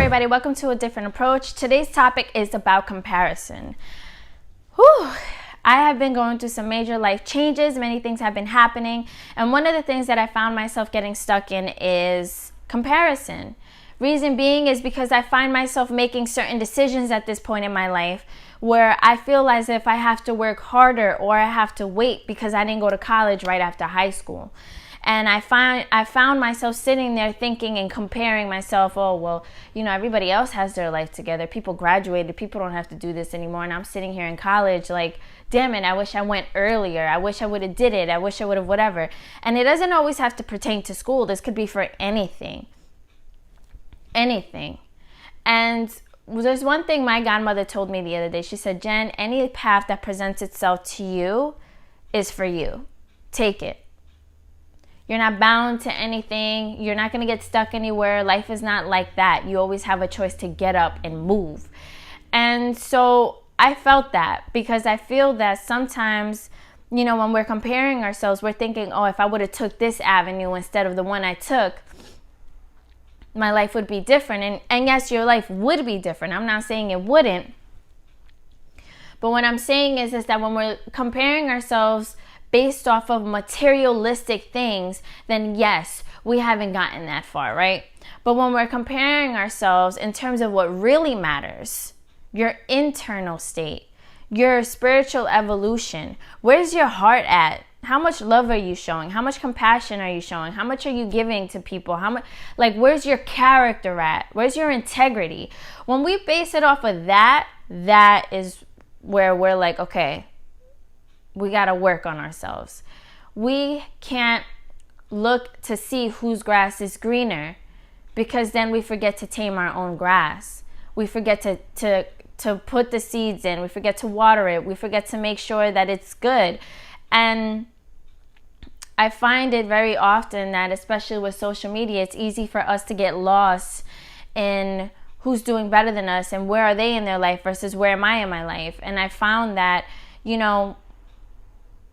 everybody, welcome to A Different Approach. Today's topic is about comparison. Whew. I have been going through some major life changes. Many things have been happening. And one of the things that I found myself getting stuck in is comparison. Reason being is because I find myself making certain decisions at this point in my life where I feel as if I have to work harder or I have to wait because I didn't go to college right after high school. And I found myself sitting there thinking and comparing myself, oh, well, everybody else has their life together. People graduated. People don't have to do this anymore. And I'm sitting here in college like, damn it, I wish I went earlier. I wish I would have did it. I wish I would have whatever. And it doesn't always have to pertain to school. This could be for anything. Anything. And there's one thing my godmother told me the other day. She said, Jen, any path that presents itself to you is for you. Take it. You're not bound to anything. You're not going to get stuck anywhere. Life is not like that. You always have a choice to get up and move. And so I felt that because I feel that sometimes, when we're comparing ourselves, we're thinking, oh, if I would have took this avenue instead of the one I took, my life would be different. And yes, your life would be different. I'm not saying it wouldn't. But what I'm saying is that when we're comparing ourselves based off of materialistic things, then yes, we haven't gotten that far, right? But when we're comparing ourselves in terms of what really matters, your internal state, your spiritual evolution, where's your heart at? How much love are you showing? How much compassion are you showing? How much are you giving to people? How much, where's your character at? Where's your integrity? When we base it off of that is where we're like, okay, we got to work on ourselves. We can't look to see whose grass is greener because then we forget to tame our own grass. We forget to put the seeds in. We forget to water it. We forget to make sure that it's good. And I find it very often that, especially with social media, it's easy for us to get lost in who's doing better than us and where are they in their life versus where am I in my life. And I found that,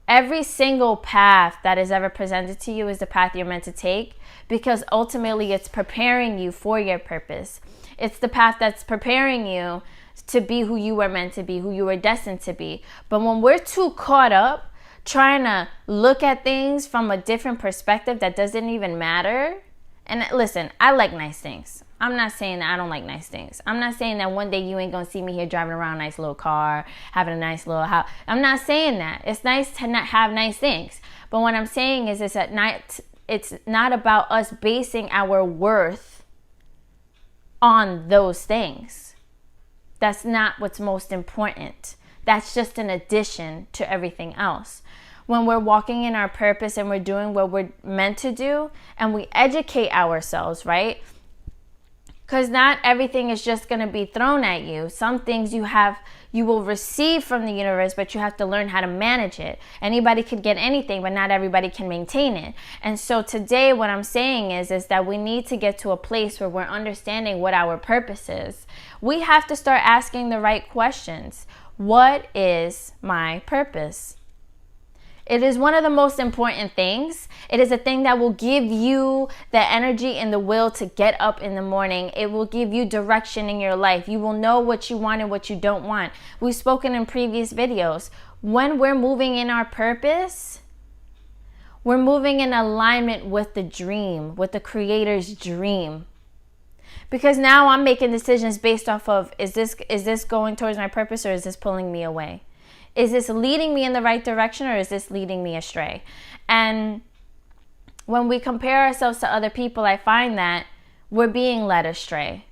every single path that is ever presented to you is the path you're meant to take because ultimately it's preparing you for your purpose. It's the path that's preparing you to be who you were meant to be, who you were destined to be. But when we're too caught up trying to look at things from a different perspective that doesn't even matter. And listen, I like nice things. I'm not saying that I don't like nice things. I'm not saying that one day you ain't going to see me here driving around a nice little car, having a nice little house. I'm not saying that. It's nice to not have nice things. But what I'm saying is that it's not about us basing our worth on those things. That's not what's most important. That's just an addition to everything else. When we're walking in our purpose and we're doing what we're meant to do and we educate ourselves, right? Because not everything is just going to be thrown at you. Some things you will receive from the universe, but you have to learn how to manage it. Anybody could get anything, but not everybody can maintain it. And so today what I'm saying is that we need to get to a place where we're understanding what our purpose is. We have to start asking the right questions. What is my purpose? It is one of the most important things. It is a thing that will give you the energy and the will to get up in the morning. It will give you direction in your life. You will know what you want and what you don't want. We've spoken in previous videos. When we're moving in our purpose, we're moving in alignment with the dream, with the Creator's dream. Because now I'm making decisions based off of, is this going towards my purpose or is this pulling me away? Is this leading me in the right direction or is this leading me astray? And when we compare ourselves to other people, I find that we're being led astray.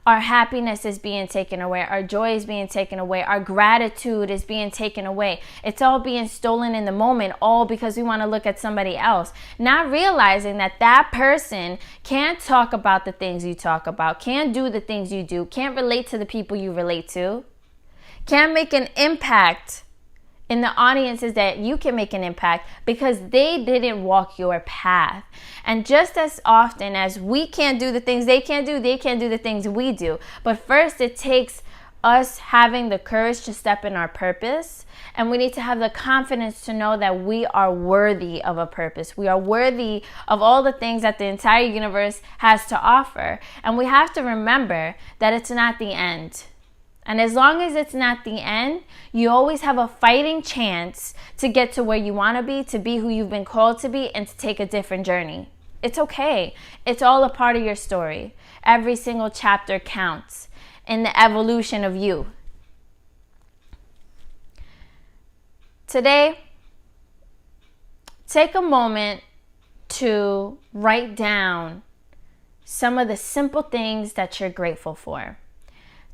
Our happiness is being taken away. Our joy is being taken away. Our gratitude is being taken away. It's all being stolen in the moment, all because we want to look at somebody else. Not realizing that person can't talk about the things you talk about, can't do the things you do, can't relate to the people you relate to. Can make an impact in the audiences that you can make an impact because they didn't walk your path. And just as often as we can't do the things they can't do the things we do. But first it takes us having the courage to step in our purpose. And we need to have the confidence to know that we are worthy of a purpose. We are worthy of all the things that the entire universe has to offer. And we have to remember that it's not the end. And as long as it's not the end, you always have a fighting chance to get to where you want to be who you've been called to be, and to take a different journey. It's okay. It's all a part of your story. Every single chapter counts in the evolution of you. Today, take a moment to write down some of the simple things that you're grateful for.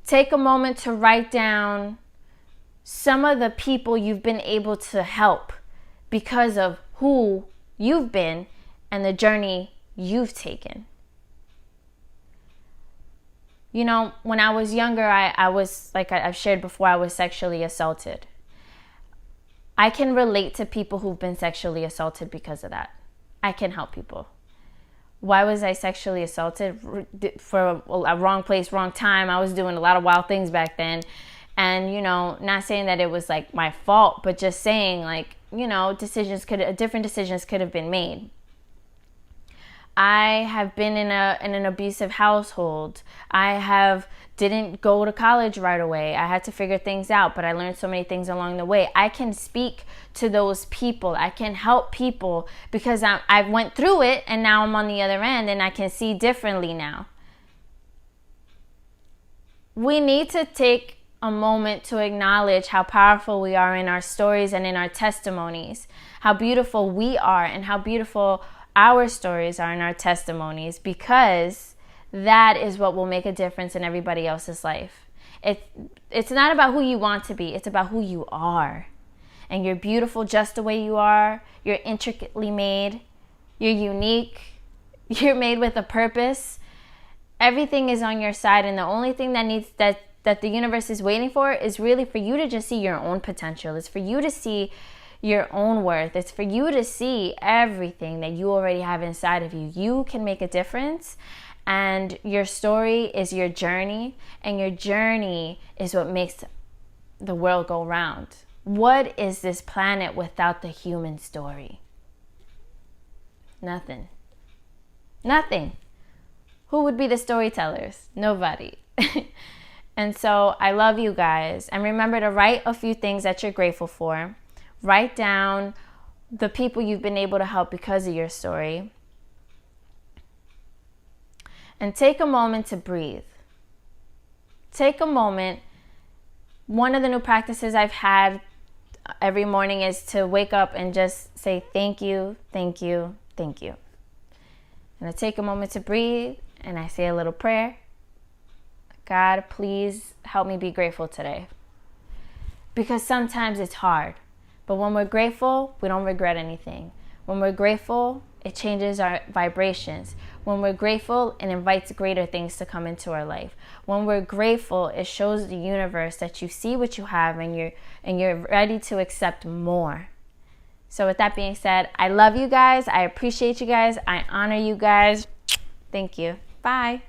Take a moment to write down some of the people you've been able to help because of who you've been and the journey you've taken. You know, when I was younger, I was, like I've shared before, I was sexually assaulted. I can relate to people who've been sexually assaulted because of that. I can help people. Why was I sexually assaulted? For a wrong place, wrong time. I was doing a lot of wild things back then. And, you know, not saying that it was like my fault, but just saying, like, you know, different decisions could have been made. I have been in an abusive household. I didn't go to college right away. I had to figure things out, but I learned so many things along the way. I can speak to those people. I can help people because I went through it, and now I'm on the other end and I can see differently now. We need to take a moment to acknowledge how powerful we are in our stories and in our testimonies, how beautiful we are and how beautiful our stories are in our testimonies, because that is what will make a difference in everybody else's life. It's not about who you want to be. It's about who you are. And you're beautiful just the way you are. You're intricately made. You're unique. You're made with a purpose. Everything is on your side, and the only thing that the universe is waiting for is really for you to just see your own potential. It's for you to see your own worth. It's for you to see everything that you already have inside of you. You can make a difference, and your story is your journey, and your journey is what makes the world go round. What is this planet without the human story? Nothing. Nothing. Who would be the storytellers? Nobody. And so I love you guys. And remember to write a few things that you're grateful for. Write down the people you've been able to help because of your story. And take a moment to breathe. Take a moment. One of the new practices I've had every morning is to wake up and just say thank you, thank you, thank you. And I take a moment to breathe, and I say a little prayer. God, please help me be grateful today. Because sometimes it's hard. But when we're grateful, we don't regret anything. When we're grateful, it changes our vibrations. When we're grateful, it invites greater things to come into our life. When we're grateful, it shows the universe that you see what you have, and you're ready to accept more. So with that being said, I love you guys. I appreciate you guys. I honor you guys. Thank you. Bye.